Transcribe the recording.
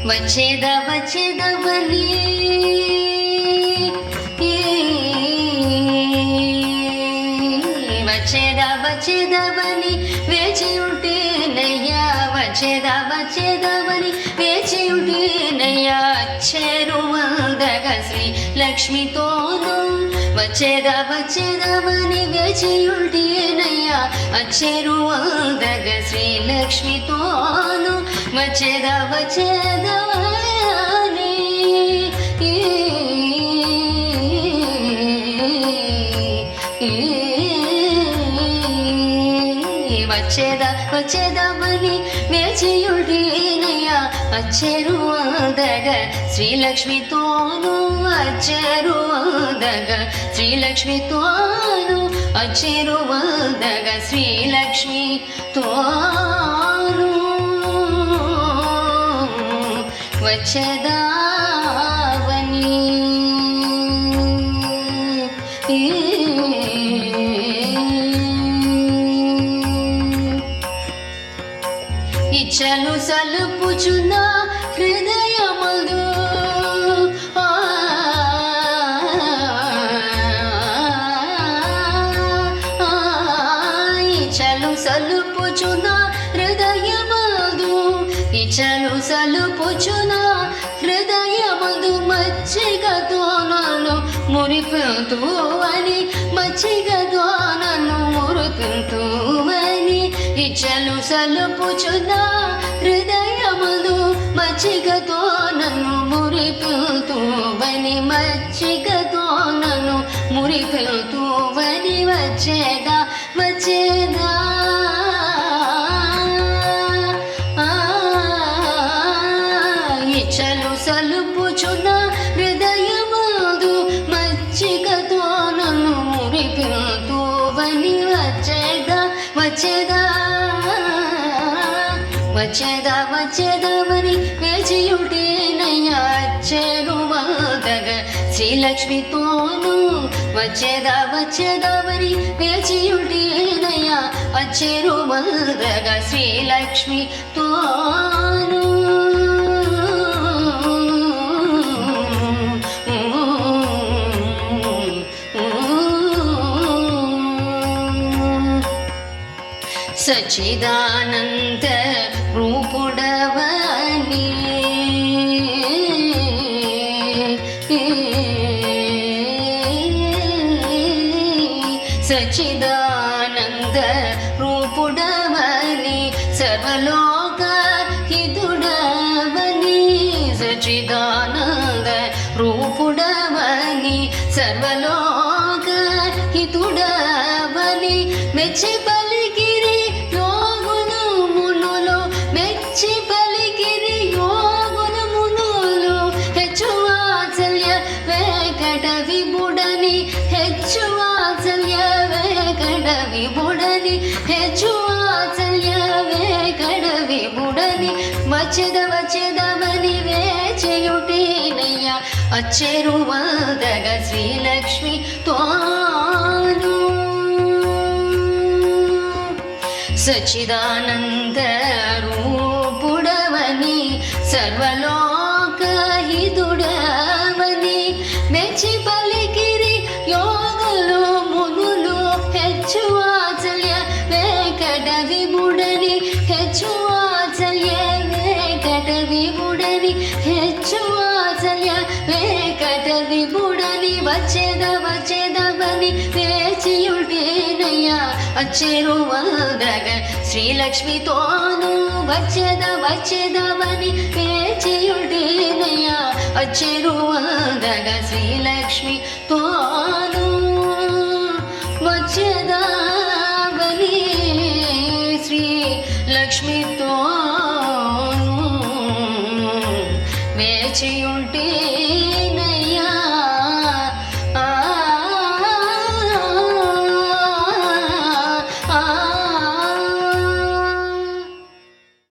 వచ్చేదవని వచ్చేదవని వేచి ఉంటేనయ్యా వచ్చేదవని వేచి ఉంటేనయ్యా చేరువందగా శ్రీ లక్ష్మితోను వచ్చేదవని వేచి ఉంటేనయ్యా చేరువందగా శ్రీ లక్ష్మితోను వచ్చేదవని వచ్చేదవని వేచియుడేనయ్యా అచ్చెరువందగా శ్రీలక్ష్మితోను అచ్చెరువందగా శ్రీలక్ష్మితోను అచ్చెరువందగా శ్రీలక్ష్మితోను వచ్చేదవని ఇచ్చలు సలుపుచున్న హృదయమందు ఇచ్చలు సలుపుచున్న హృదయమందు ఇచ్చలు సలుపుచున్న హృదయమందు మచ్చిగతో నన్ను మురిపుతూ అని మచ్చిగతో నన్ను మురిపుతూ అని ఇచ్చలు సలుపుచున్న హృదయములు మచ్చిగతో నన్ను మురిపుతూవని మచ్చిగతో నన్ను మురిపుతూవని వచ్చేదా ఇచ్చలు సలుపుచున్న హృదయములు మచ్చిగతో నన్ను మురిపుతూవని వచ్చేదవని వేచియుటేనయ్యా చేరువందగా శ్రీలక్ష్మితోను వచ్చేదవని వేచియుటేనయ్యా చేరువందగా శ్రీలక్ష్మితోను సచ్చిదానంద రూపుడవని సచ్చిదానంద రూపుడవని సర్వలోక హితుడవని సచ్చిదానంద రూపుడవని సర్వలోక హితుడవని మెచ్చి పలికిరి యోగులు మునులు మెచ్చి పలికిరి యోగులు మునులు హెచ్చు వాత్సల్య వెంకట విభుడని హెచ్చు వాత్సల్య వెంకట విభుడని హెచ్చు వాత్సల్య వెంకట విభుడని వచ్చేదవని వేచియుటేనయ్యా అచ్చెరువందగా శ్రీలక్ష్మితోను సచ్చిదానంద రూపుడవని సర్వలోక హితుడవని మెచ్చి పలికిరి యోగులు మునులు హెచ్చు వాత్సల్య వెంకట విభుడని హెచ్చు వాత్సల్య వెంకట విభుడని హెచ్చు వాత్సల్య వెంకట విభుడని వచ్చేదవని వేచియుటేనయ్యా అచ్చెరువందగా శ్రీలక్ష్మితోను వచ్చేదవని వేచియుటేనయ్యా అచ్చెరువందగా శ్రీలక్ష్మితోను వచ్చేదవని శ్రీలక్ష్మితోను వేచియుంటే